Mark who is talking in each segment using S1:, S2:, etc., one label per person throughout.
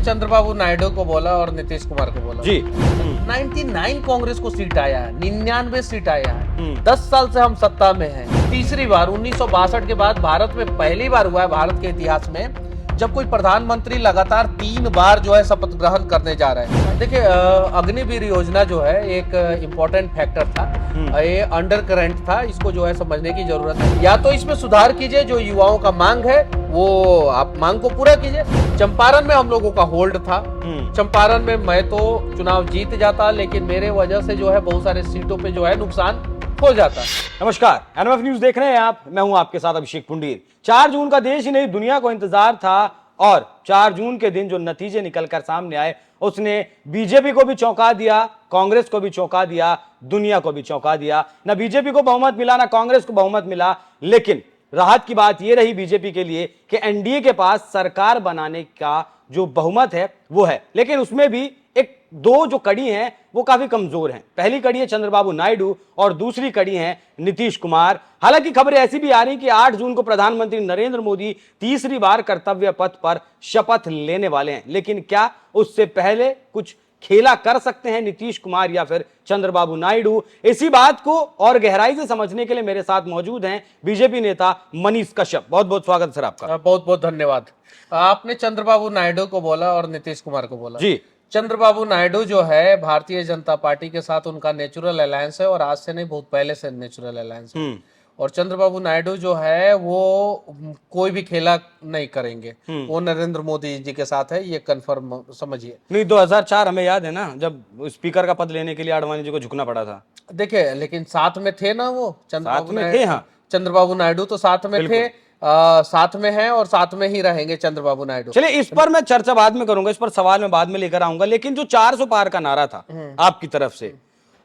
S1: चंद्रबाबू नायडू को बोला और नीतीश कुमार को बोला
S2: जी
S1: 99 कांग्रेस को सीट आया है, 99 सीट आया है। 10 साल से हम सत्ता में हैं। तीसरी बार 1962 के बाद भारत में पहली बार हुआ है भारत के इतिहास में जब कोई प्रधानमंत्री लगातार 3 बार जो है शपथ ग्रहण करने जा रहे हैं। देखिए अग्निवीर योजना जो है एक इम्पोर्टेंट फैक्टर था, ये अंडर करंट था, इसको जो है समझने की जरूरत है। या तो इसमें सुधार कीजिए, जो युवाओं का मांग है वो आप मांग को पूरा कीजिए। चंपारण में हम लोगों का होल्ड था, चंपारण में मैं तो चुनाव जीत जाता, लेकिन मेरे वजह से जो है बहुत सारे सीटों पे जो है नुकसान हो जाता।
S2: नमस्कार, एनएमएफ न्यूज देख रहे हैं आप, मैं हूं आपके साथ अभिषेक पुंडीर। 4 जून का देश ही नहीं दुनिया को इंतजार था और 4 जून के दिन जो नतीजे निकलकर सामने आए उसने बीजेपी को भी चौंका दिया, कांग्रेस को भी चौंका दिया, दुनिया को भी चौंका दिया। ना बीजेपी को बहुमत मिला, ना कांग्रेस को बहुमत मिला, लेकिन राहत की बात यह रही बीजेपी के लिए कि एनडीए के पास सरकार बनाने का जो बहुमत है वो है, लेकिन उसमें भी एक दो जो कड़ी हैं वो काफी कमजोर हैं। पहली कड़ी है चंद्रबाबू नायडू और दूसरी कड़ी है नीतीश कुमार। हालांकि खबरें ऐसी भी आ रही कि 8 जून को प्रधानमंत्री नरेंद्र मोदी तीसरी बार कर्तव्य पथ पर शपथ लेने वाले हैं, लेकिन क्या उससे पहले कुछ खेला कर सकते हैं नीतीश कुमार या फिर चंद्रबाबू नायडू? इसी बात को और गहराई से समझने के लिए मेरे साथ मौजूद हैं बीजेपी नेता मनीष कश्यप। बहुत बहुत स्वागत सर आपका।
S1: बहुत बहुत धन्यवाद। आपने चंद्रबाबू नायडू को बोला और नीतीश कुमार को बोला।
S2: जी,
S1: चंद्रबाबू नायडू जो है भारतीय जनता पार्टी के साथ उनका नेचुरल अलायंस है और आज से नहीं बहुत पहले से नेचुरल अलायंस है। और चंद्रबाबू नायडू जो है वो कोई भी खेला नहीं करेंगे, वो नरेंद्र मोदी जी के साथ है, ये कंफर्म समझिए।
S2: नहीं 2004 हमें याद है ना, जब स्पीकर का पद लेने के लिए आडवाणी जी को झुकना पड़ा था।
S1: देखिए लेकिन साथ में थे ना, वो
S2: साथ में थे, हाँ।
S1: चंद्रबाबू नायडू तो साथ में थे, साथ में हैं और साथ में ही रहेंगे चंद्रबाबू नायडू।
S2: चलिए इस पर मैं चर्चा बाद में करूंगा, इस पर सवाल मैं बाद में लेकर आऊंगा, लेकिन जो 400 पार का नारा था आपकी तरफ से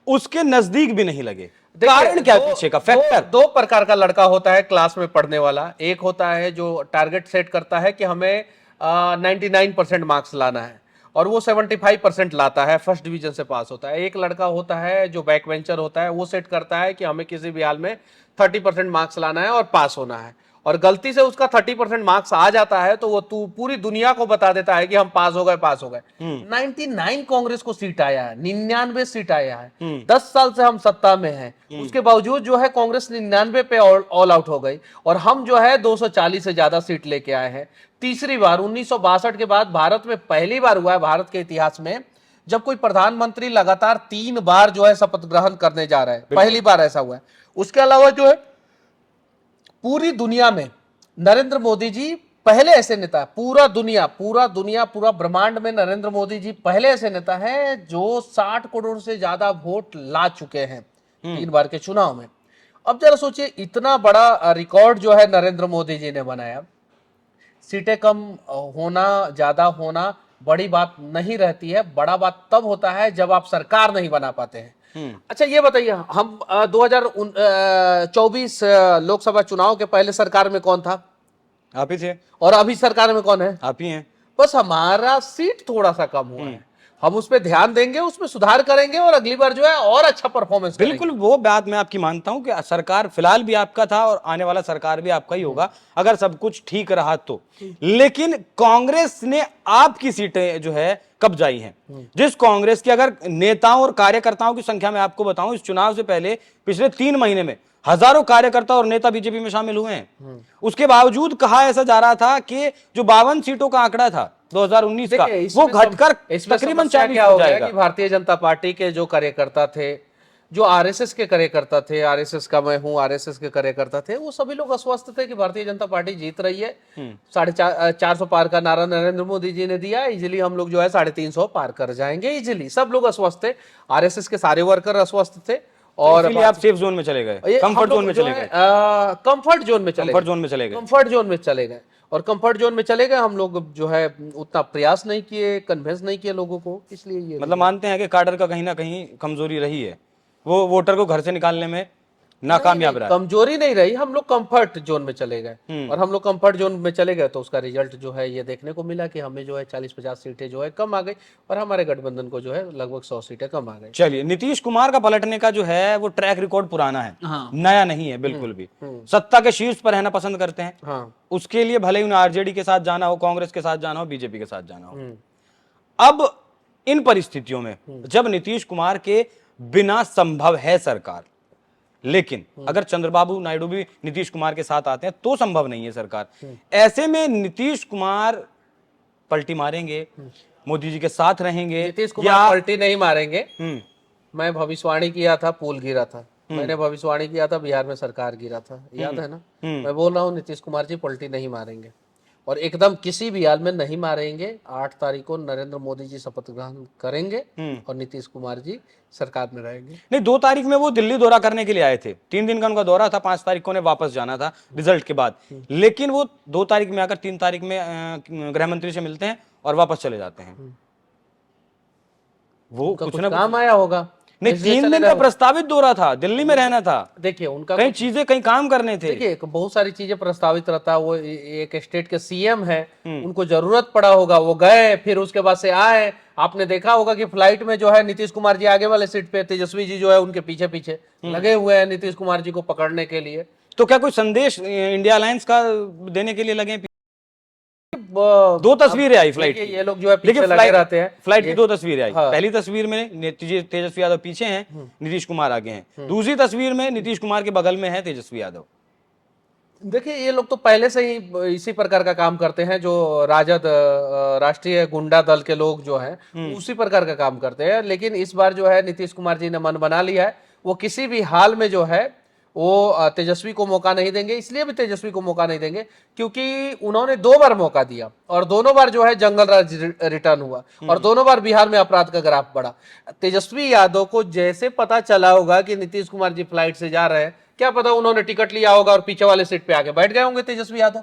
S2: उसके नजदीक भी नहीं लगे। कारण क्या पीछे का फैक्टर?
S1: दो प्रकार का लड़का होता है क्लास में पढ़ने वाला। एक होता है जो टारगेट सेट करता है कि हमें 99% मार्क्स लाना है और वो 75% लाता है, फर्स्ट डिवीजन से पास होता है। एक लड़का होता है जो बैक वेंचर होता है, वो सेट करता है कि हमें किसी भी हाल में 30% मार्क्स लाना है और पास होना है, और गलती से उसका 30% मार्क्स आ जाता है तो वो पूरी दुनिया को बता देता है कि हम पास हो गए, पास हो गए। 99 कांग्रेस को सीट आया है, 99 सीट आया है। 10 साल से हम सत्ता में हैं, उसके बावजूद जो है कांग्रेस 99 पे ऑल आउट हो गई और हम जो है 240 से ज्यादा सीट लेके आए हैं। तीसरी बार 1962 के बाद भारत में पहली बार हुआ है भारत के इतिहास में जब कोई प्रधानमंत्री लगातार 3 बार जो है शपथ ग्रहण करने जा रहा है, पहली बार ऐसा हुआ है। उसके अलावा जो है पूरी दुनिया में नरेंद्र मोदी जी पहले ऐसे नेता, पूरा ब्रह्मांड में नरेंद्र मोदी जी पहले ऐसे नेता हैं जो 60 करोड़ से ज्यादा वोट ला चुके हैं 3 बार के चुनाव में। अब जरा सोचिए, इतना बड़ा रिकॉर्ड जो है नरेंद्र मोदी जी ने बनाया। सीटें कम होना, ज्यादा होना बड़ी बात नहीं रहती है, बड़ा बात तब होता है जब आप सरकार नहीं बना पाते हैं। अच्छा ये बताइए, हम 2024 लोकसभा चुनाव के पहले सरकार में कौन था?
S2: आप ही थे। और
S1: अभी सरकार में कौन है?
S2: आप ही हैं।
S1: बस हमारा सीट थोड़ा सा कम हुआ है, हम उस पर ध्यान देंगे, उसमें सुधार करेंगे और अगली बार जो है और अच्छा परफॉर्मेंस करेंगे।
S2: बिल्कुल, वो बात मैं आपकी मानता हूं कि सरकार फिलहाल भी आपका था और आने वाला सरकार भी आपका ही होगा अगर सब कुछ ठीक रहा तो। लेकिन कांग्रेस ने आपकी सीटें जो है कब्जाई हैं, जिस कांग्रेस के अगर नेताओं और कार्यकर्ताओं की संख्या मैं आपको बताऊं, इस चुनाव से पहले पिछले 3 महीने में हजारों कार्यकर्ता और नेता बीजेपी में शामिल हुए हैं। उसके बावजूद कहा ऐसा जा रहा था कि जो 52 सीटों का आंकड़ा था 2019 का, वो घटकर तकरीबन 40 हो जाएगा।
S1: भारतीय जनता पार्टी के जो कार्यकर्ता थे, जो आरएसएस के कार्यकर्ता थे, आरएसएस का मैं हूं, आरएसएस के कार्यकर्ता थे, वो सभी लोग अस्वस्थ थे कि भारतीय जनता पार्टी जीत रही है। 450 पार का नारा नरेंद्र मोदी जी ने दिया, इजिली हम लोग जो है 350 पार कर जाएंगे इजिली। सब लोग अस्वस्थ थे, आरएसएस के सारे वर्कर अस्वस्थ थे और
S2: इसलिए आप सेफ जोन में चले गए, कंफर्ट जोन में चले गए।
S1: कंफर्ट जोन में चले गए, कंफर्ट जोन में चले गए और कंफर्ट जोन में चले गए। हम लोग जो है उतना प्रयास नहीं किए, कन्विंस नहीं किए लोगों को, इसलिए ये
S2: मतलब मानते हैं कि काडर का कहीं ना कहीं कमजोरी रही है, वो वोटर को घर से निकालने में नाकामयाब रहा।
S1: कमजोरी नहीं रही, हम लोग कंफर्ट जोन में चले गए और हम लोग कंफर्ट जोन में चले गए तो उसका रिजल्ट जो है ये देखने को मिला कि हमें जो है 40-50 सीटें जो है कम आ गई और हमारे गठबंधन को जो है लगभग 100 सीटें कम आ गई।
S2: चलिए, नीतीश कुमार का पलटने का जो है वो ट्रैक रिकॉर्ड पुराना है, नया नहीं है बिल्कुल भी। सत्ता के शीर्ष पर रहना पसंद करते हैं, उसके लिए भले ही उन्हें आरजेडी के साथ जाना हो, कांग्रेस के साथ जाना हो, बीजेपी के साथ जाना हो। अब इन परिस्थितियों में जब नीतीश कुमार के बिना संभव है सरकार, लेकिन अगर चंद्रबाबू नायडू भी नीतीश कुमार के साथ आते हैं तो संभव नहीं है सरकार, ऐसे में नीतीश कुमार पलटी मारेंगे, मोदी जी के साथ रहेंगे
S1: नीतीश
S2: या
S1: कुमार पलटी नहीं मारेंगे।
S2: हम्म,
S1: मैं भविष्यवाणी किया था, पुल गिरा था। मैंने भविष्यवाणी किया था, बिहार में सरकार गिरा था, याद है ना। मैं बोल रहा हूँ नीतीश कुमार जी पलटी नहीं मारेंगे, और एकदम किसी भी हाल में नहीं मारेंगे। 8 तारीख को नरेंद्र मोदी जी शपथ ग्रहण करेंगे और नीतीश कुमार जी सरकार में रहेंगे।
S2: नहीं, 2 तारीख में वो दिल्ली दौरा करने के लिए आए थे, 3 दिन का उनका दौरा था, 5 तारीख को उन्हें वापस जाना था रिजल्ट के बाद, लेकिन वो 2 तारीख में आकर 3 तारीख में गृह मंत्री से मिलते हैं और वापस चले जाते हैं। वो
S1: उनका
S2: कुछ
S1: कुछ
S2: ना
S1: काम आया होगा,
S2: नहीं,
S1: इसलिए
S2: 3
S1: चले
S2: दिन
S1: गए
S2: का
S1: हो।
S2: प्रस्तावित दौरा था, दिल्ली में रहना था,
S1: देखिए उनका
S2: कई चीजें कई काम करने थे।
S1: देखिए बहुत सारी चीजें प्रस्तावित रहता है। वो एक स्टेट के सीएम है, उनको जरूरत पड़ा होगा, वो गए, फिर उसके बाद से आए। आपने देखा होगा कि फ्लाइट में जो है नीतीश कुमार जी आगे वाले सीट पे, तेजस्वी जी जो है उनके पीछे पीछे लगे हुए हैं नीतीश कुमार जी को पकड़ने के लिए।
S2: तो क्या कोई संदेश इंडिया अलायंस का देने के लिए लगे हैं?
S1: ब-
S2: 2 तस्वीरें आई फ्लाइट
S1: देखिए
S2: की।
S1: ये लोग जो है
S2: देखिए
S1: पीछे लगे रहते हैं।
S2: फ्लाइट की
S1: ये-
S2: 2 तस्वीरें आई।
S1: हाँ।
S2: पहली तस्वीर में तेजस्वी यादव पीछे हैं, नीतीश कुमार आगे हैं। दूसरी तस्वीर में नीतीश कुमार के बगल में है तेजस्वी यादव।
S1: देखिए ये लोग तो पहले से ही इसी प्रकार का काम करते हैं, जो राजद राष्ट्रीय गुंडा दल के लोग जो हैं उसी प्रकार का काम करते हैं। लेकिन इस बार जो है नीतीश कुमार जी ने मन बना लिया है, वो किसी भी हाल में जो है वो तेजस्वी को मौका नहीं देंगे। इसलिए भी तेजस्वी को मौका नहीं देंगे क्योंकि उन्होंने 2 बार मौका दिया और दोनों बार जो है जंगल राज रिटर्न हुआ और दोनों बार बिहार में अपराध का ग्राफ बढ़ा। तेजस्वी यादव को जैसे पता चला होगा कि नीतीश कुमार जी फ्लाइट से जा रहे हैं, क्या पता उन्होंने टिकट लिया होगा और पीछे वाले सीट पे आके बैठ गए होंगे तेजस्वी यादव।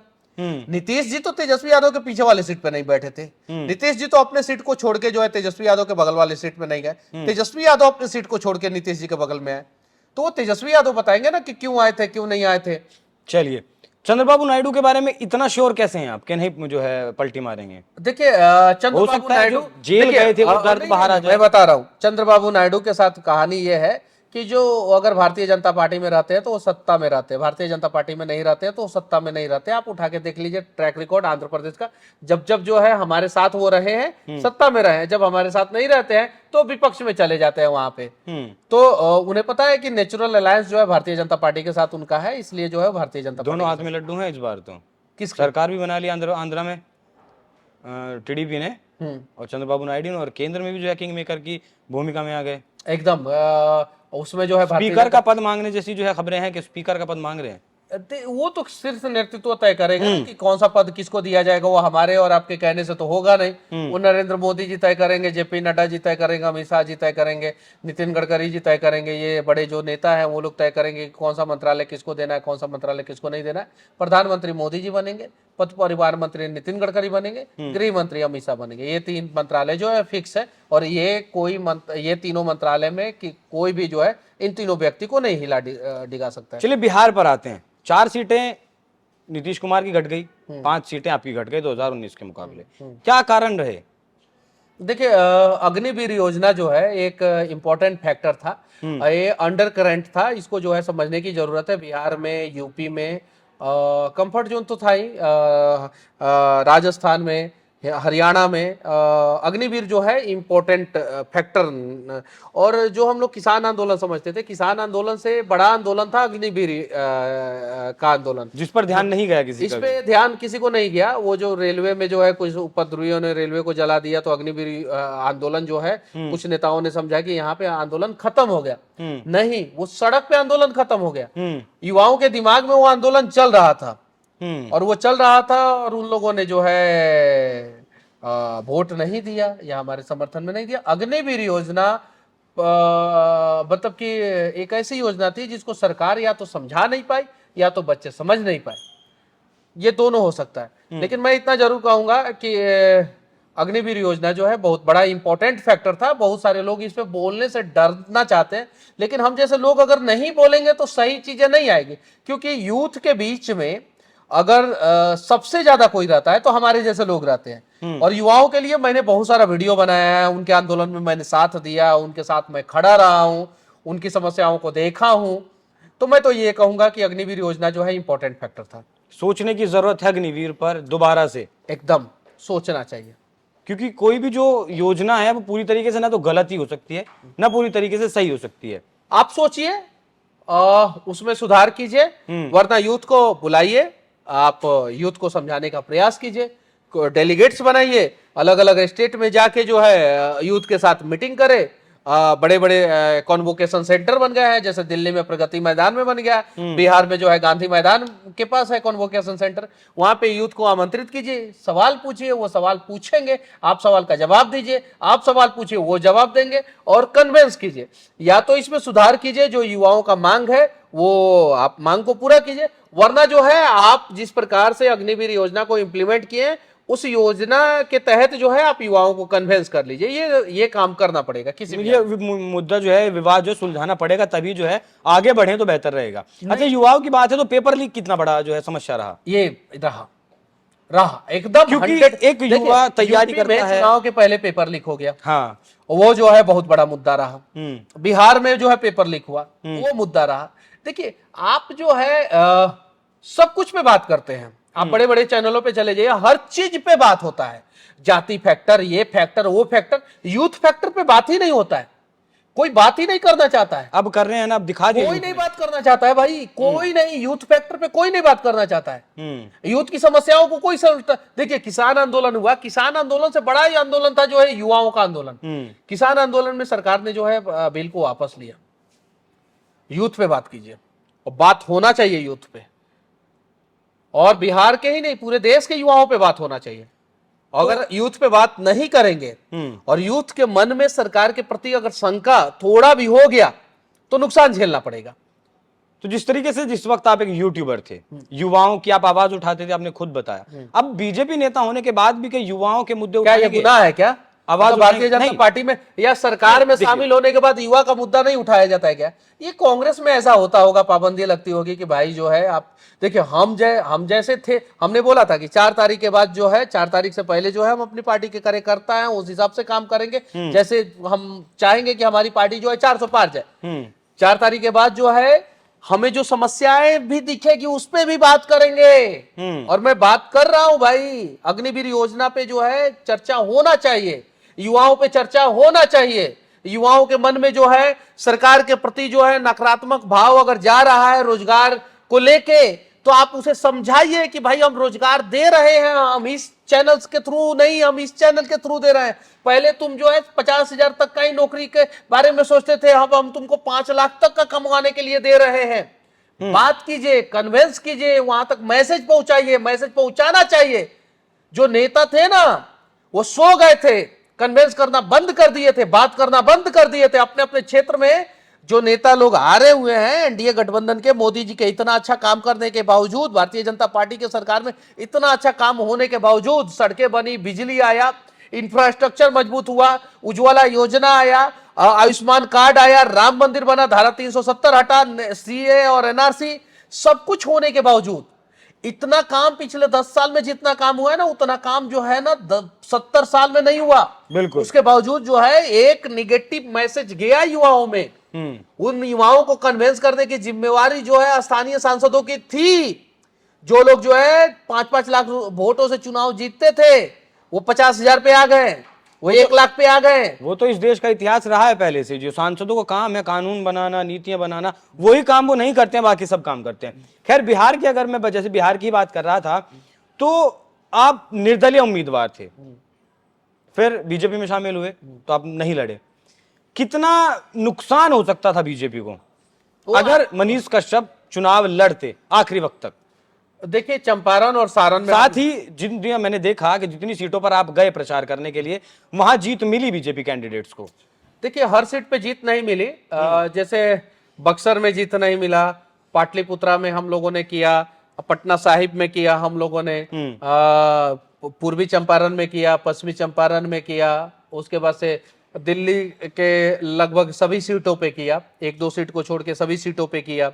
S1: नीतीश जी तो तेजस्वी यादव के पीछे वाले सीट पे नहीं बैठे थे। नीतीश जी तो अपने सीट को छोड़ के जो है तेजस्वी यादव के बगल वाले सीट पे नहीं गए। तेजस्वी यादव अपने सीट को छोड़ के नीतीश जी के बगल में आए। तो वो तेजस्वी यादव बताएंगे ना कि क्यों आए थे, क्यों नहीं आए थे।
S2: चलिए, चंद्रबाबू नायडू के बारे में इतना श्योर कैसे हैं आप कि नहीं जो है पलटी मारेंगे?
S1: देखिए
S2: हो
S1: चंद्रबाबू
S2: सकता है
S1: नायडू
S2: जो जेल
S1: देखिए,
S2: गए थे वो दर्द
S1: नहीं,
S2: बाहर आ
S1: नहीं,
S2: जाए।
S1: मैं बता रहा हूँ चंद्रबाबू नायडू के साथ कहानी ये है कि जो अगर भारतीय जनता पार्टी में रहते हैं तो वो सत्ता में रहते हैं, भारतीय जनता पार्टी में नहीं रहते हैं तो वो सत्ता में नहीं रहते। आप उठा के देख लीजिए ट्रैक रिकॉर्ड आंध्र प्रदेश का, जब जब जो है हमारे साथ वो रहे हैं सत्ता में रहे हैं, जब हमारे साथ नहीं रहते हैं तो विपक्ष में चले जाते हैं वहां पे। तो उन्हें पता है कि नेचुरल अलायंस जो है भारतीय जनता पार्टी के साथ उनका है, इसलिए जो है भारतीय जनता
S2: दोनों हाथ में लड्डू हैं इस बार तो।
S1: किसके?
S2: सरकार भी बना ली आंध्रा में टीडीपी ने, और चंद्रबाबू नायडू ने, और केंद्र में भी जो है किंग मेकर की भूमिका में आ गए।
S1: एकदम उसमें जो है
S2: स्पीकर का पद मांगने जैसी जो है खबरें हैं कि स्पीकर का पद मांग रहे हैं।
S1: वो तो शीर्ष नेतृत्व तय करेगा कि कौन सा पद किसको दिया जाएगा। वो हमारे और आपके कहने से तो होगा नहीं। वो नरेंद्र मोदी जी तय करेंगे, जेपी नड्डा जी तय करेंगे, अमित शाह जी तय करेंगे, नितिन गडकरी जी तय करेंगे। ये बड़े जो नेता हैं वो लोग तय करेंगे कि कौन सा मंत्रालय किसको देना है, कौन सा मंत्रालय किसको नहीं देना है। प्रधानमंत्री मोदी जी बनेंगे, पथ परिवार मंत्री नितिन गडकरी बनेंगे, गृह मंत्री अमित शाह बनेंगे। ये 3 मंत्रालय जो है फिक्स है, और ये तीनों मंत्रालय में कि कोई भी जो है इन तीनों व्यक्ति को नहीं हिला डिगा सकता है।
S2: चलिए बिहार पर आते हैं। 4 सीटें नीतीश कुमार की घट गई, 5 सीटें आपकी घट गई 2019 के मुकाबले। क्या कारण रहे?
S1: देखिए अग्निवीर योजना जो है एक इम्पोर्टेंट फैक्टर था। ये अंडर करंट था, इसको जो है समझने की जरूरत है। बिहार में, यूपी में कंफर्ट जोन तो था ही, राजस्थान में, हरियाणा में अग्निवीर जो है इम्पोर्टेंट फैक्टर। और जो हम लोग किसान आंदोलन समझते थे, किसान आंदोलन से बड़ा आंदोलन था अग्निवीर का आंदोलन,
S2: जिस पर ध्यान नहीं गया किसी
S1: इस
S2: का।
S1: पे ध्यान किसी को नहीं गया। वो जो रेलवे में जो है कुछ उपद्रवियों ने रेलवे को जला दिया, तो अग्निवीर आंदोलन जो है कुछ नेताओं ने समझा कि यहाँ पे आंदोलन खत्म हो गया। नहीं, वो सड़क पे आंदोलन खत्म हो गया। युवाओं के दिमाग में वो आंदोलन चल रहा था, और वो चल रहा था, और उन लोगों ने जो है वोट नहीं दिया या हमारे समर्थन में नहीं दिया। अग्निवीर योजना मतलब कि एक ऐसी योजना थी जिसको सरकार या तो समझा नहीं पाई या तो बच्चे समझ नहीं पाए, ये दोनों हो सकता है। लेकिन मैं इतना जरूर कहूंगा कि अग्निवीर योजना जो है बहुत बड़ा इंपॉर्टेंट फैक्टर था। बहुत सारे लोग इस पे बोलने से डरना चाहते हैं, लेकिन हम जैसे लोग अगर नहीं बोलेंगे तो सही चीजें नहीं आएगी। क्योंकि यूथ के बीच में अगर सबसे ज्यादा कोई रहता है तो हमारे जैसे लोग रहते हैं। और युवाओं के लिए मैंने बहुत सारा वीडियो बनाया है, उनके आंदोलन में मैंने साथ दिया, उनके साथ मैं खड़ा रहा हूं, उनकी समस्याओं को देखा हूं। तो मैं तो ये कहूंगा कि अग्निवीर योजना जो है इंपॉर्टेंट फैक्टर था।
S2: सोचने की जरूरत है अग्निवीर पर दोबारा से,
S1: एकदम सोचना चाहिए।
S2: क्योंकि कोई भी जो योजना है वो पूरी तरीके से ना तो गलत ही हो सकती है ना पूरी तरीके से सही हो सकती है।
S1: आप सोचिए, उसमें सुधार कीजिए, वरना यूथ को बुलाइए, आप यूथ को समझाने का प्रयास कीजिए, डेलीगेट्स बनाइए, अलग अलग स्टेट में जाके जो है यूथ के साथ मीटिंग करे। बड़े बड़े कॉन्वोकेशन सेंटर बन गए हैं, जैसे दिल्ली में प्रगति मैदान में बन गया, बिहार में जो है गांधी मैदान के पास है कॉन्वोकेशन सेंटर। वहां पे यूथ को आमंत्रित कीजिए, सवाल पूछिए, वो सवाल पूछेंगे, आप सवाल का जवाब दीजिए, आप सवाल पूछिए, वो जवाब देंगे, और कन्वेंस कीजिए। या तो इसमें सुधार कीजिए, जो युवाओं का मांग है वो आप मांग को पूरा कीजिए, वरना जो है आप जिस प्रकार से अग्निवीर योजना को इंप्लीमेंट किए उस योजना के तहत जो है आप युवाओं को कन्वेंस कर लीजिए। ये काम करना पड़ेगा किसी भी।
S2: ये मुद्दा जो है, विवाद जो सुलझाना पड़ेगा, तभी जो है आगे बढ़े तो बेहतर रहेगा। अच्छा, युवाओं की बात है तो पेपर लीक कितना बड़ा जो है समस्या रहा?
S1: ये रहा एकदम,
S2: क्योंकि
S1: 100।
S2: एक युवा तैयारी
S1: यूपी में
S2: करता है।
S1: चुनाव के पहले पेपर लीक हो गया,
S2: हाँ।
S1: वो जो है बहुत बड़ा मुद्दा रहा। बिहार में जो है पेपर लीक हुआ, वो मुद्दा रहा। देखिए, आप जो है सब कुछ पे बात करते हैं, आप बड़े बड़े चैनलों पे चले जाइए, हर चीज पे बात होता है, जाति फैक्टर, ये फैक्टर, वो फैक्टर, यूथ फैक्टर पे बात ही नहीं होता है। कोई बात ही नहीं करना चाहता है।
S2: अब कर रहे हैं ना, अब दिखा दिया।
S1: कोई नहीं बात करना चाहता है भाई, कोई नहीं, यूथ फैक्टर पे कोई नहीं बात करना चाहता है। यूथ की समस्याओं को कोई समझता। देखिए, किसान आंदोलन हुआ, किसान आंदोलन से बड़ा ही आंदोलन था जो है युवाओं का आंदोलन। किसान आंदोलन में सरकार ने जो है बिल को वापस लिया। यूथ पे बात कीजिए, और बात होना चाहिए यूथ पे, और बिहार के ही नहीं पूरे देश के युवाओं पे बात होना चाहिए। अगर यूथ पे बात नहीं करेंगे और यूथ के मन में सरकार के प्रति अगर शंका थोड़ा भी हो गया तो नुकसान झेलना पड़ेगा।
S2: तो जिस तरीके से जिस वक्त आप एक यूट्यूबर थे, युवाओं की आप आवाज उठाते थे, आपने खुद बताया, अब बीजेपी नेता होने के बाद भी कई युवाओं के मुद्दे
S1: क्या ये गुनाह है क्या?
S2: आवाज
S1: भारतीय जनता पार्टी में या सरकार में शामिल होने के बाद युवा का मुद्दा नहीं उठाया जाता है क्या? ये कांग्रेस में ऐसा होता होगा, पाबंदी लगती होगी कि भाई जो है आप देखिए, हम जैसे थे, हमने बोला था कि 4 तारीख के बाद जो है, 4 तारीख से पहले जो है हम अपनी पार्टी के कार्यकर्ता हैं, उस हिसाब से काम करेंगे, जैसे हम चाहेंगे कि हमारी पार्टी जो है 400 पार जाए। 4 तारीख के बाद जो है हमें जो समस्याएं भी दिखेगी उस पे भी बात करेंगे। और मैं बात कर रहा हूं भाई, अग्निवीर योजना पे जो है चर्चा होना चाहिए, युवाओं पे चर्चा होना चाहिए। युवाओं के मन में जो है सरकार के प्रति जो है नकारात्मक भाव अगर जा रहा है रोजगार को लेके, तो आप उसे समझाइए कि भाई हम रोजगार दे रहे हैं, हम इस चैनल्स के थ्रू नहीं, हम इस चैनल के थ्रू दे रहे हैं। पहले तुम जो है 50,000 तक का ही नौकरी के बारे में सोचते थे, अब हम तुमको 5 लाख तक का कमाने के लिए दे रहे हैं। बात कीजिए, कन्वेंस कीजिए, वहां तक मैसेज पहुंचाइए, मैसेज पहुंचाना चाहिए। जो नेता थे ना, वो सो गए थे, कन्वेंस करना बंद कर दिए थे, बात करना बंद कर दिए थे। अपने अपने क्षेत्र में जो नेता लोग आ रहे हुए हैं एनडीए गठबंधन के, मोदी जी के इतना अच्छा काम करने के बावजूद, भारतीय जनता पार्टी के सरकार में इतना अच्छा काम होने के बावजूद, सड़कें बनी, बिजली आया, इंफ्रास्ट्रक्चर मजबूत हुआ, उज्ज्वला योजना आया, आयुष्मान कार्ड आया, राम मंदिर बना, धारा 370 हटा, सीए और एनआरसी, सब कुछ होने के बावजूद इतना काम पिछले 10 साल में जितना काम हुआ है ना, उतना काम जो है ना 70 साल में नहीं हुआ।
S2: बिल्कुल।
S1: उसके बावजूद जो है एक निगेटिव मैसेज गया युवाओं में। उन युवाओं को कन्विंस करने की जिम्मेवारी जो है स्थानीय सांसदों की थी। जो लोग जो है 5-5 लाख वोटों से चुनाव जीतते थे, वो 50,000 पे आ गए, वो 1 लाख पे आ गए।
S2: वो तो इस देश का इतिहास रहा है पहले से। जो सांसदों का काम है कानून बनाना, नीतियां बनाना, वही काम वो नहीं करते हैं, बाकी सब काम करते हैं। खैर, बिहार की अगर मैं जैसे बिहार की बात कर रहा था, तो आप निर्दलीय उम्मीदवार थे, फिर बीजेपी में शामिल हुए तो आप नहीं लड़े। कितना नुकसान हो सकता था बीजेपी को अगर मनीष कश्यप चुनाव लड़ते आखिरी वक्त तक?
S1: देखिए, चंपारण और सारण में,
S2: साथ ही मैंने देखा कि जितनी सीटों पर आप गए प्रचार करने के लिए, वहां जीत मिली बीजेपी कैंडिडेट्स को।
S1: देखिए, हर सीट पे जीत नहीं मिली। जैसे बक्सर में जीत नहीं मिला, पाटलिपुत्रा में हम लोगों ने किया, पटना साहिब में किया हम लोगों ने, पूर्वी चंपारण में किया, पश्चिमी चंपारण में किया, उसके बाद से दिल्ली के लगभग सभी सीटों पे किया, 1-2 सीट को छोड़ के सभी सीटों पे किया।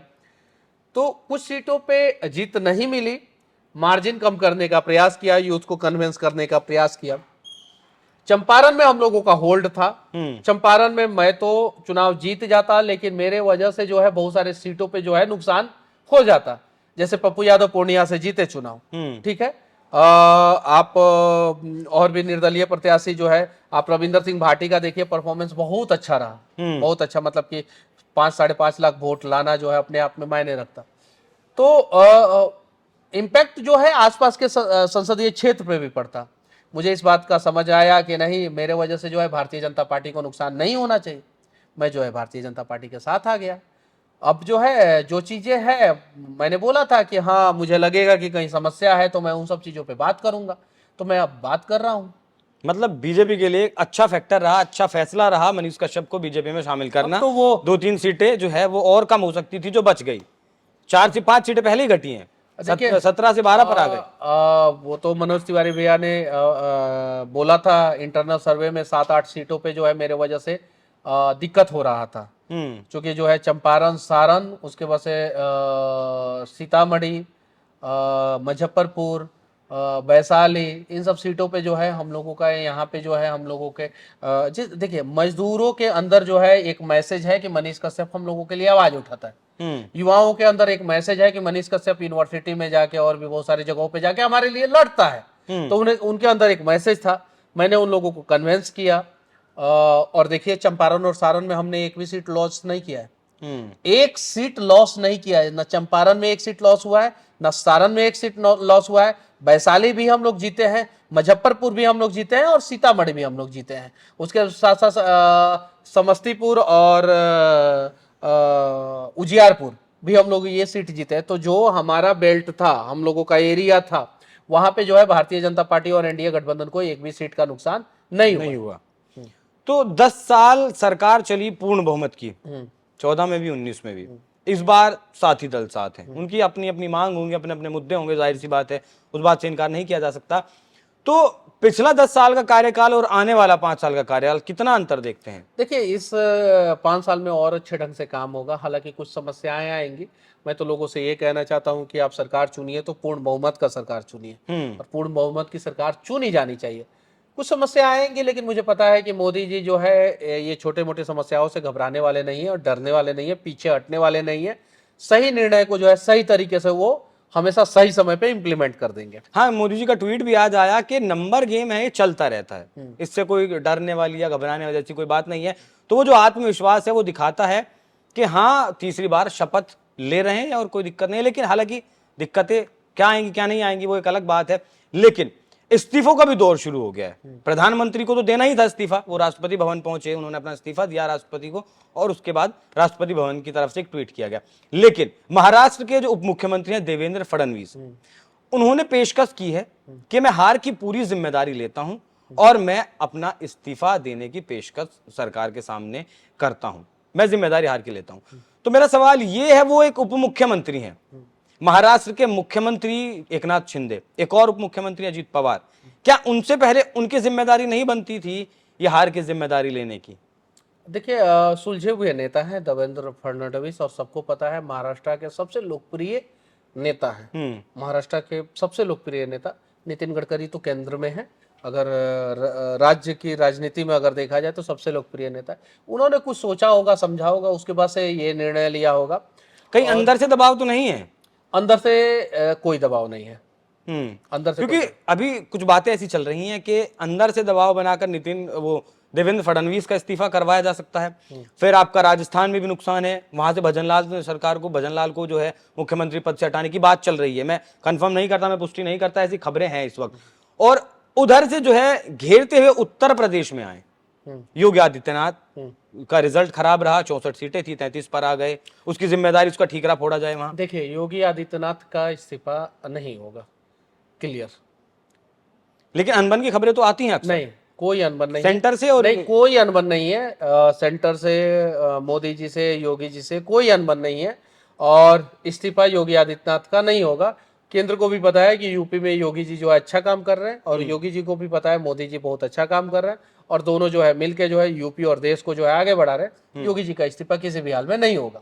S1: तो कुछ सीटों पे जीत नहीं मिली, मार्जिन कम करने का प्रयास किया, यूथ को कन्विंस करने का प्रयास किया। चंपारण में हम लोगों का होल्ड था। चंपारण में मैं तो चुनाव जीत जाता, लेकिन मेरे वजह से जो है बहुत सारे सीटों पे जो है नुकसान हो जाता। जैसे पप्पू यादव पूर्णिया से जीते चुनाव, ठीक है, आप और भी निर्दलीय प्रत्याशी जो है, आप रविंदर सिंह भाटी का देखिए, परफॉर्मेंस बहुत अच्छा रहा, बहुत अच्छा, मतलब कि 5-5.5 लाख वोट लाना जो है अपने आप में मायने रखता। तो इम्पैक्ट जो है आसपास के संसदीय क्षेत्र पे भी पड़ता। मुझे इस बात का समझ आया कि नहीं, मेरे वजह से जो है भारतीय जनता पार्टी को नुकसान नहीं होना चाहिए, मैं जो है भारतीय जनता पार्टी के साथ आ गया। अब जो है जो चीजें हैं, मैंने बोला था कि हाँ मुझे लगेगा कि कहीं समस्या है तो मैं उन सब चीजों पे बात करूंगा, तो मैं अब बात कर रहा हूँ।
S2: मतलब बीजेपी के लिए एक अच्छा फैक्टर रहा, अच्छा फैसला रहा मनीष कश्यप को बीजेपी में शामिल
S1: अब
S2: करना।
S1: तो वो
S2: 2-3 सीटें जो है वो और कम हो सकती थी, जो बच गई। 4 से 5 सीटें पहले ही घटी हैं,
S1: देखिए
S2: 17 से 12 पर आ गए।
S1: वो तो मनोज तिवारी भैया ने बोला था इंटरनल सर्वे में 7-8 सीटों पे जो है मेरे वजह से दिक्कत हो रहा था, क्योंकि जो है चंपारण, सारण, उसके बाद से सीतामढ़ी, मुजफ्फरपुर, वैशाली, इन सब सीटों पे जो है हम लोगों का यहाँ पे जो है हम लोगों के देखिए मजदूरों के अंदर जो है एक मैसेज है कि मनीष कश्यप हम लोगों के लिए आवाज उठाता है। युवाओं के अंदर एक मैसेज है कि मनीष कश्यप यूनिवर्सिटी में जाके और भी बहुत सारी जगहों पे जाके हमारे लिए लड़ता है। तो उन्हें उनके अंदर एक मैसेज था, मैंने उन लोगों को कन्विंस किया। और देखिए चंपारण और सारण में हमने एक भी सीट लॉस नहीं किया है, एक सीट लॉस नहीं किया है। न चंपारण में एक सीट लॉस हुआ है, न सारण में एक सीट लॉस हुआ है। वैशाली भी हम लोग जीते हैं, मुजफ्फरपुर भी हम लोग जीते हैं, और सीतामढ़ी भी हम लोग जीते हैं। उसके साथ साथ समस्तीपुर और उजियारपुर भी हम लोग ये सीट जीते हैं। तो जो हमारा बेल्ट था, हम लोगों का एरिया था, वहां पे जो है भारतीय जनता पार्टी और एनडीए गठबंधन को एक भी सीट का नुकसान नहीं हुआ।
S2: तो 10 साल सरकार चली पूर्ण बहुमत की, 14 में भी 19 में भी। इस बार साथी दल साथ हैं, उनकी अपनी अपनी मांग होंगी, अपने अपने मुद्दे होंगे, जाहिर सी बात है, उस बात से इनकार नहीं किया जा सकता। तो पिछला 10 साल का कार्यकाल और आने वाला 5 साल का कार्यकाल, कितना अंतर देखते हैं?
S1: देखिए इस 5 साल में और अच्छे ढंग से काम होगा, हालांकि कुछ समस्याएं आएंगी। मैं तो लोगों से ये कहना चाहता हूं कि आप सरकार चुनिए तो पूर्ण बहुमत का सरकार चुनिए, और पूर्ण बहुमत की सरकार चुनी जानी चाहिए। कुछ समस्या आएंगी, लेकिन मुझे पता है कि मोदी जी जो है ये छोटे मोटे समस्याओं से घबराने वाले नहीं है और डरने वाले नहीं है, पीछे हटने वाले नहीं है। सही निर्णय को जो है सही तरीके से वो हमेशा सही समय पे इम्प्लीमेंट कर देंगे।
S2: हाँ, मोदी जी का ट्वीट भी आज आया कि नंबर गेम है, ये चलता रहता है, इससे कोई डरने वाली या घबराने वाली जैसी कोई बात नहीं है। तो वो जो आत्मविश्वास है वो दिखाता है कि हाँ, तीसरी बार शपथ ले रहे हैं और कोई दिक्कत नहीं है। लेकिन हालांकि दिक्कतें क्या आएंगी क्या नहीं आएंगी वो एक अलग बात है। लेकिन इस्तीफों का भी दौर शुरू हो गया है। प्रधानमंत्री को तो देना ही था इस्तीफा, वो राष्ट्रपति भवन पहुंचे, उन्होंने अपना इस्तीफा दिया राष्ट्रपति को, और उसके बाद राष्ट्रपति भवन की तरफ से एक ट्वीट किया गया। लेकिन महाराष्ट्र के जो उप मुख्यमंत्री हैं देवेंद्र फडणवीस, उन्होंने पेशकश की है कि मैं हार की पूरी जिम्मेदारी लेता हूं और मैं अपना इस्तीफा देने की पेशकश सरकार के सामने करता हूं, मैं जिम्मेदारी हार की लेता हूं। तो मेरा सवाल यह है, वो एक उप मुख्यमंत्री हैं, महाराष्ट्र के मुख्यमंत्री एकनाथ शिंदे, एक और उप मुख्यमंत्री अजीत पवार, क्या उनसे पहले उनकी जिम्मेदारी नहीं बनती थी ये हार की जिम्मेदारी लेने की?
S1: देखिए सुलझे हुए नेता हैं देवेंद्र फडणवीस, और सबको पता है महाराष्ट्र के सबसे लोकप्रिय नेता हैं। महाराष्ट्र के सबसे लोकप्रिय नेता नितिन गडकरी तो केंद्र में है, अगर राज्य की राजनीति में अगर देखा जाए तो सबसे लोकप्रिय नेता है। उन्होंने कुछ सोचा होगा, समझा होगा, उसके बाद से ये निर्णय लिया होगा।
S2: कहीं अंदर से दबाव तो नहीं है?
S1: अंदर से कोई दबाव नहीं है, अंदर से,
S2: क्योंकि अभी कुछ बातें ऐसी चल रही हैं कि अंदर से दबाव बनाकर देवेंद्र फडणवीस का इस्तीफा करवाया जा सकता है। फिर आपका राजस्थान में भी नुकसान है, वहां से भजनलाल को जो है मुख्यमंत्री पद से हटाने की बात चल रही है। मैं कंफर्म नहीं करता, मैं पुष्टि नहीं करता, ऐसी खबरें हैं इस वक्त। और उधर से जो है घेरते हुए उत्तर प्रदेश में आए योगी आदित्यनाथ का रिजल्ट खराब रहा, 64 सीटें थी, 33 पर आ गए, उसकी जिम्मेदारी उसका ठीकरा फोड़ा जाए वहां।
S1: देखिए योगी आदित्यनाथ का इस्तीफा नहीं होगा, क्लियर।
S2: लेकिन अनबन की खबरें तो आती हैं अक्सर।
S1: नहीं, कोई अनबन नहीं
S2: सेंटर से, और
S1: नहीं, कोई अनबन नहीं है। सेंटर से, मोदी जी से, योगी जी से कोई अनबन नहीं है, और इस्तीफा योगी आदित्यनाथ का नहीं होगा। केंद्र को भी पता है कि यूपी में योगी जी जो है अच्छा काम कर रहे हैं, और योगी जी को भी पता है मोदी जी बहुत अच्छा काम कर रहे हैं, और दोनों जो है मिलके जो है यूपी और देश को जो है आगे बढ़ा रहे हैं। योगी जी का इस्तीफा किसी भी हाल में नहीं होगा।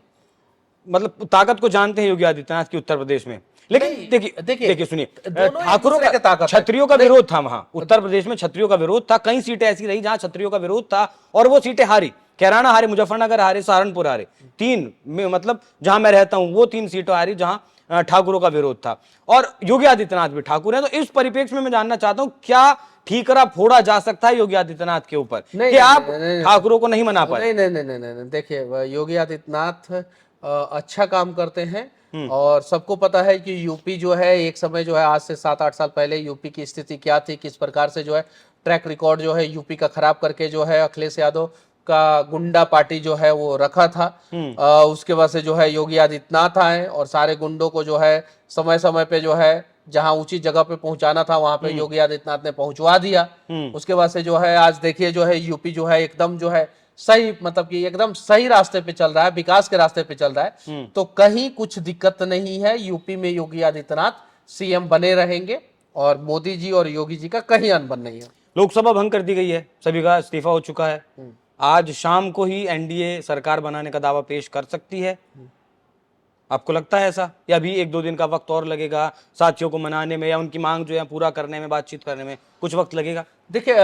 S2: मतलब ताकत को जानते हैं योगी आदित्यनाथ की उत्तर प्रदेश में। लेकिन देखिए सुनिए, ठाकुरों का, क्षत्रियों का विरोध था वहां उत्तर प्रदेश में, क्षत्रियों का विरोध था। कई सीटें ऐसी रही जहां क्षत्रियों का विरोध था और वो सीटें हारी। कैराना हारे, मुजफ्फरनगर हारे, सहारनपुर हारे, 3 में, मतलब जहां मैं रहता हूं वो 3 सीटें हारी जहां ठाकुरों का विरोध था और योगी आदित्यनाथ भी ठाकुर है। तो इस परिप्रेक्ष्य में मैं जानना चाहता हूं क्या ठीकरा फोड़ा जा सकता है योगी आदित्यनाथ के ऊपर कि आप ठाकुरों को नहीं मना पाए?
S1: नहीं नहीं नहीं नहीं नहीं नहीं। देखिए योगी आदित्यनाथ अच्छा काम करते हैं और सबको पता है कि यूपी जो है एक समय जो है आज से 7-8 साल पहले यूपी की स्थिति क्या थी, किस प्रकार से जो है ट्रैक रिकॉर्ड जो है यूपी का खराब करके जो है अखिलेश यादव का गुंडा पार्टी जो है वो रखा था। उसके बाद से जो है योगी आदित्यनाथ आए और सारे गुंडों को जो है समय समय पे जो है जहां उचित जगह पे पहुंचाना था वहां पे योगी आदित्यनाथ ने पहुंचवा दिया। उसके बाद से जो है आज देखिए जो है यूपी जो है एकदम जो है सही मतलब कि एकदम सही रास्ते पे चल रहा है, विकास के रास्ते पे चल रहा है। तो कहीं कुछ दिक्कत नहीं है, यूपी में योगी आदित्यनाथ सीएम बने रहेंगे और मोदी जी और योगी जी का कहीं अनबन नहीं है।
S2: लोकसभा भंग कर दी गई है, सभी का इस्तीफा हो चुका है, आज शाम को ही एनडीए सरकार बनाने का दावा पेश कर सकती है। आपको लगता है ऐसा या अभी 1-2 दिन का वक्त और लगेगा साथियों को मनाने में या उनकी मांग जो है पूरा करने में, बातचीत करने में कुछ वक्त लगेगा?
S1: देखिए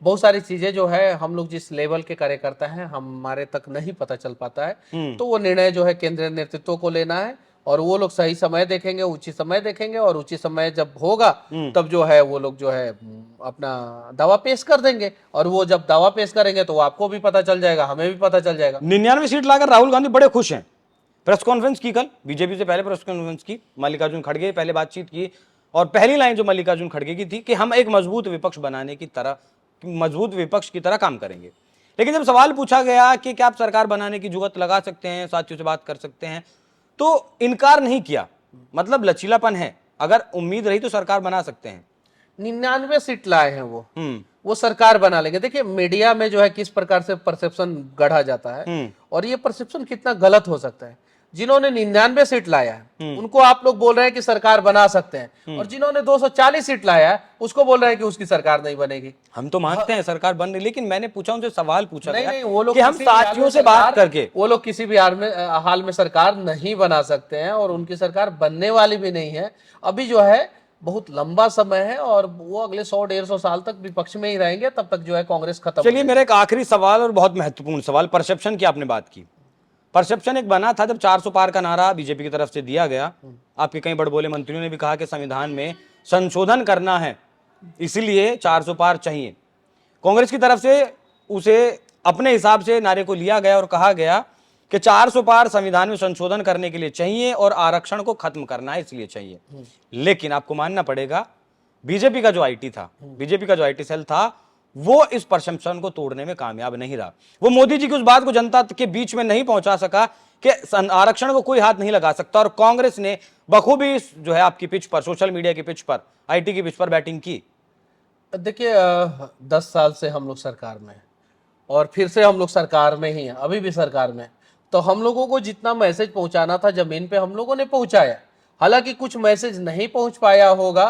S1: बहुत सारी चीजें जो है हम लोग जिस लेवल के कार्यकर्ता हैं हमारे तक नहीं पता चल पाता है, तो वो निर्णय जो है केंद्रीय नेतृत्व को लेना है और वो लोग सही समय देखेंगे, उचित समय देखेंगे और उचित समय जब होगा तब जो है वो लोग जो है अपना दावा पेश कर देंगे और वो जब दावा पेश करेंगे तो आपको भी पता चल जाएगा, हमें भी पता चल जाएगा।
S2: 99 सीट लाकर राहुल गांधी बड़े खुश हैं। प्रेस कॉन्फ्रेंस की कल, बीजेपी से पहले प्रेस कॉन्फ्रेंस की, मल्लिकार्जुन खड़गे पहले बातचीत की और पहली लाइन जो मल्लिकार्जुन खड़गे की थी कि हम एक मजबूत विपक्ष बनाने की तरह, मजबूत विपक्ष की तरह काम करेंगे। लेकिन जब सवाल पूछा गया कि क्या आप सरकार बनाने की जुगत लगा सकते हैं, साथियों से बात कर सकते हैं, तो इनकार नहीं किया। मतलब लचीलापन है, अगर उम्मीद रही तो सरकार बना सकते हैं।
S1: 99 सीट लाए हैं वो सरकार बना लेंगे। देखिए मीडिया में जो है किस प्रकार से परसेप्शन गढ़ा जाता है और ये परसेप्शन कितना गलत हो सकता है। जिन्होंने 99 सीट लाया है उनको आप लोग बोल रहे हैं कि सरकार बना सकते हैं और जिन्होंने 240 सीट लाया है उसको बोल रहे हैं कि उसकी सरकार नहीं बनेगी।
S2: हम तो मानते हैं सरकार बन रही, लेकिन मैंने पूछा उनसे, सवाल पूछा
S1: नहीं
S2: गया
S1: नहीं वो लोग
S2: कि हम साथियों से बात करके
S1: वो लोग किसी भी हाल में सरकार नहीं बना सकते हैं और उनकी सरकार बनने वाली भी नहीं है। अभी जो है बहुत लंबा समय है और वो अगले 100-150 साल तक विपक्ष में ही रहेंगे, तब तक जो है कांग्रेस खत्म।
S2: चलिए मेरा एक आखिरी सवाल और बहुत महत्वपूर्ण सवाल, परसेप्शन की आपने बात की। परसेप्शन एक बना था जब 400 पार का नारा बीजेपी की तरफ से दिया गया, आपके कई बड़बोले मंत्रियों ने भी कहा कि संविधान में संशोधन करना है इसलिए 400 पार चाहिए। कांग्रेस की तरफ से उसे अपने हिसाब से नारे को लिया गया और कहा गया कि 400 पार संविधान में संशोधन करने के लिए चाहिए और आरक्षण को खत्म करना है इसलिए चाहिए। लेकिन आपको मानना पड़ेगा बीजेपी का जो आईटी था, बीजेपी का जो आईटी सेल था, वो इस परसेप्शन को तोड़ने में कामयाब नहीं रहा। वो मोदी जी की उस बात को जनता के बीच में नहीं पहुंचा सका कि आरक्षण को कोई हाथ नहीं लगा सकता और कांग्रेस ने बखूबी जो है आपकी पिच पर, सोशल मीडिया की पिच पर, आईटी की पिच पर बैटिंग की।
S1: देखिए 10 साल से हम लोग सरकार में हैं और फिर से हम लोग सरकार में ही हैं, अभी भी सरकार में हैं। तो हम लोगों को जितना मैसेज पहुंचाना था जमीन पे हम लोगों ने पहुंचाया। हालांकि कुछ मैसेज नहीं पहुंच पाया होगा,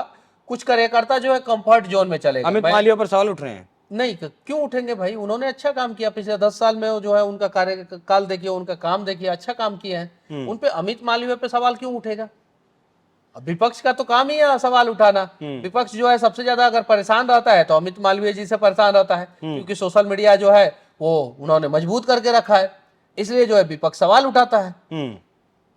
S1: कुछ कार्यकर्ता जो है कंफर्ट जोन में चले गए।
S2: अमित मालवीय पर सवाल उठ रहे हैं।
S1: नहीं क्यों उठेंगे भाई, उन्होंने अच्छा काम किया पिछले 10 साल में, जो है उनका कार्यकाल देखिए, उनका काम देखिए, अच्छा काम किया है। उन पे अमित मालवीय पे सवाल क्यों उठेगा? अब विपक्ष का तो काम ही है सवाल उठाना। विपक्ष जो है सबसे ज्यादा अगर परेशान रहता है तो अमित मालवीय जी से परेशान रहता है, क्योंकि सोशल मीडिया जो है वो उन्होंने मजबूत करके रखा है, इसलिए जो है विपक्ष सवाल उठाता है।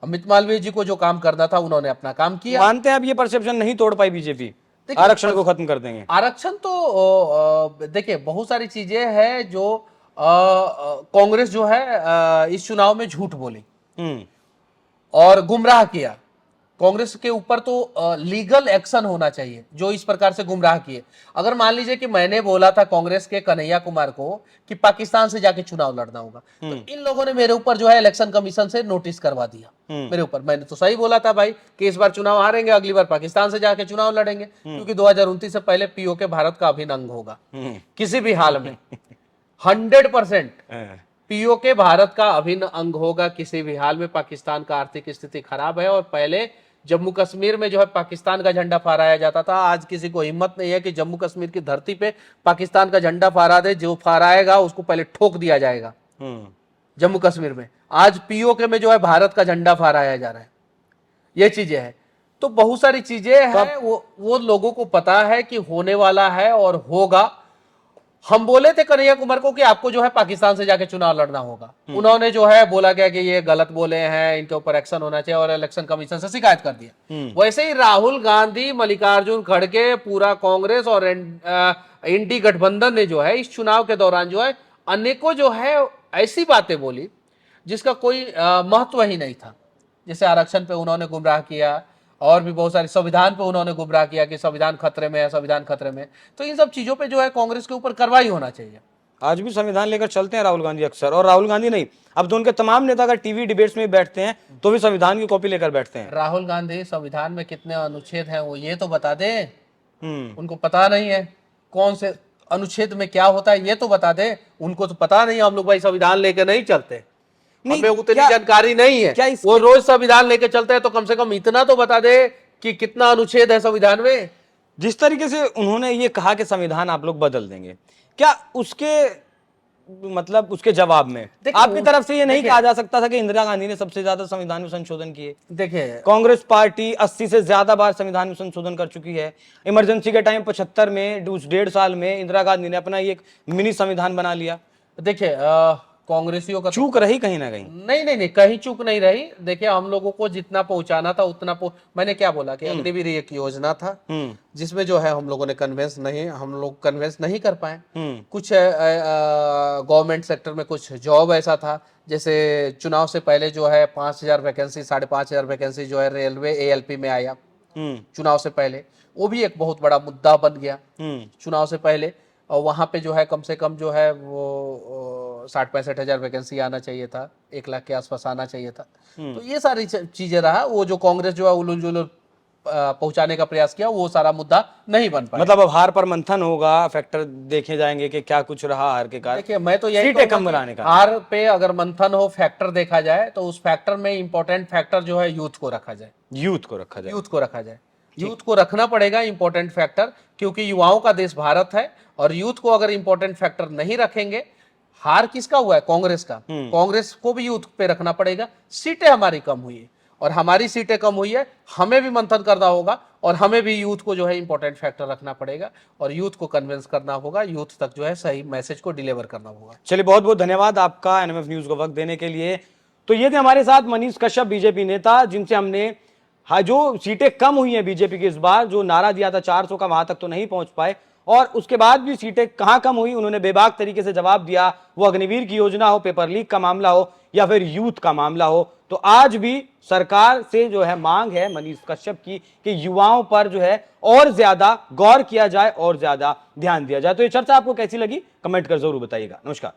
S1: अमित मालवीय जी को जो काम करना था उन्होंने अपना काम किया।
S2: मानते हैं अब ये परसेप्शन नहीं तोड़ पाई बीजेपी, आरक्षण को खत्म कर देंगे?
S1: आरक्षण तो देखिए बहुत सारी चीजें हैं जो कांग्रेस जो है इस चुनाव में झूठ बोली और गुमराह किया। कांग्रेस के ऊपर तो लीगल एक्शन होना चाहिए जो इस प्रकार से गुमराह किए। अगर मान लीजिए कि मैंने बोला था कांग्रेस के कन्हैया कुमार को कि पाकिस्तान से जाके चुनाव लड़ना होगा, तो इन लोगों ने मेरे ऊपर जो है इलेक्शन कमीशन से नोटिस करवा दिया मेरे ऊपर। मैंने तो सही बोला था भाई कि इस बार चुनाव हारेंगे, अगली बार पाकिस्तान से जाके चुनाव लड़ेंगे, क्योंकि 2029 से पहले पीओके भारत का अभिन्न अंग होगा किसी भी हाल में। 100% पीओके भारत का अभिन्न अंग होगा किसी भी हाल में। पाकिस्तान का आर्थिक स्थिति खराब है और पहले जम्मू कश्मीर में जो है पाकिस्तान का झंडा फहराया जाता था। आज किसी को हिम्मत नहीं है कि जम्मू कश्मीर की धरती पे पाकिस्तान का झंडा फहरा दे। जो फहराएगा उसको पहले ठोक दिया जाएगा। जम्मू कश्मीर में आज पीओके में जो है भारत का झंडा फहराया जा रहा है। ये चीजें हैं, तो बहुत सारी चीजें हैं, वो लोगों को पता है कि होने वाला है और होगा। हम बोले थे कन्हैया कुमार को कि आपको जो है पाकिस्तान से जाके चुनाव लड़ना होगा। उन्होंने जो है बोला गया कि ये गलत बोले हैं, इनके ऊपर एक्शन होना चाहिए और इलेक्शन कमीशन से शिकायत कर दिया। वैसे ही राहुल गांधी, मल्लिकार्जुन खड़गे, पूरा कांग्रेस और इंडी गठबंधन ने जो है इस चुनाव के दौरान जो है अनेकों जो है ऐसी बातें बोली जिसका कोई महत्व ही नहीं था। जैसे आरक्षण पे उन्होंने गुमराह किया और भी बहुत सारी, संविधान पे उन्होंने गुमराह किया कि संविधान खतरे में है, संविधान खतरे में। तो इन सब चीजों पे जो है कांग्रेस के ऊपर कार्रवाई होना चाहिए।
S2: आज भी संविधान लेकर चलते हैं राहुल गांधी अक्सर, और राहुल गांधी नहीं, अब तो उनके तमाम नेता अगर टीवी डिबेट्स में बैठते हैं तो भी संविधान की कॉपी लेकर बैठते हैं।
S1: राहुल गांधी संविधान में कितने अनुच्छेद हैं वो ये तो बता दे।
S2: हम्म
S1: उनको पता नहीं है कौन से अनुच्छेद में क्या होता है, ये तो बता दे। उनको तो पता नहीं, हम लोग भाई संविधान लेके नहीं चलते, हमें उतनी जानकारी नहीं है।
S2: क्या
S1: वो रोज संविधान लेके चलते हैं तो कम से कम इतना तो बता दे कि कितना अनुच्छेद है संविधान में।
S2: जिस तरीके से उन्होंने ये कहा कि संविधान आप लोग बदल देंगे, क्या उसके मतलब उसके जवाब में आपकी तरफ से ये नहीं कहा जा सकता था कि इंदिरा गांधी ने सबसे ज्यादा संविधान में संशोधन किए?
S1: देखिए,
S2: कांग्रेस पार्टी 80 से ज्यादा बार संविधान में संशोधन कर चुकी है। इमरजेंसी के टाइम 75 में, उस 1.5 साल में इंदिरा गांधी ने अपना एक मिनी संविधान बना लिया।
S1: देखिए कांग्रेसियों का
S2: चूक रही कहीं ना कहीं।
S1: नहीं, कहीं चूक नहीं रही। देखिए हम लोगों को जितना पहुंचाना था उतना मैंने क्या बोला कि अग्निवीर एक योजना था जिसमें जो है हम लोगों ने हम लोग कन्विंस नहीं कर पाए। कुछ गवर्नमेंट सेक्टर में कुछ जॉब ऐसा था, जैसे चुनाव से पहले जो है 5,000 वैकेंसी, 5,500 वैकेंसी जो है रेलवे ALP में आया चुनाव से पहले। वो भी एक बहुत बड़ा मुद्दा बन गया चुनाव से पहले। और वहां पे जो है कम से कम जो है वो 60-65 हजार वैकेंसी आना चाहिए था, 1 लाख के आसपास आना चाहिए था। तो ये सारी चीजें रहा, वो जो कांग्रेस जो है उलूल जुलूल पहुंचाने का प्रयास किया, वो सारा मुद्दा नहीं बन पाया।
S2: मतलब अब हार पर मंथन होगा, फैक्टर देखे जाएंगे कि क्या कुछ रहा हार के कारण।
S1: देखिए मैं तो यही
S2: सीटें कम बनाने का,
S1: हार पे अगर मंथन हो, फैक्टर देखा जाए तो उस फैक्टर में इंपॉर्टेंट फैक्टर जो है यूथ को रखा जाए। यूथ को रखना पड़ेगा इंपॉर्टेंट फैक्टर, क्योंकि युवाओं का देश भारत है और यूथ को अगर इंपॉर्टेंट फैक्टर नहीं रखेंगे, हार किसका हुआ है? कांग्रेस का। कांग्रेस को भी यूथ पे रखना पड़ेगा। सीटें हमारी कम हुई है और हमारी सीटें कम हुई है, हमें भी मंथन करना होगा और हमें भी यूथ को जो है इंपॉर्टेंट फैक्टर रखना पड़ेगा और यूथ को कन्विंस करना होगा, यूथ तक जो है सही मैसेज को डिलीवर करना होगा।
S2: चलिए, बहुत बहुत धन्यवाद आपका NMF न्यूज को वक्त देने के लिए। तो ये थे हमारे साथ मनीष कश्यप, बीजेपी नेता, जिनसे हमने जो सीटें कम हुई हैं बीजेपी की इस बार, जो नारा दिया था 400 का, वहां तक तो नहीं पहुंच पाए, और उसके बाद भी सीटें कहां कम हुई उन्होंने बेबाक तरीके से जवाब दिया। वो अग्निवीर की योजना हो, पेपर लीक का मामला हो या फिर यूथ का मामला हो। तो आज भी सरकार से जो है मांग है मनीष कश्यप की कि युवाओं पर जो है और ज्यादा गौर किया जाए और ज्यादा ध्यान दिया जाए। तो ये चर्चा आपको कैसी लगी, कमेंट कर जरूर बताइएगा। नमस्कार।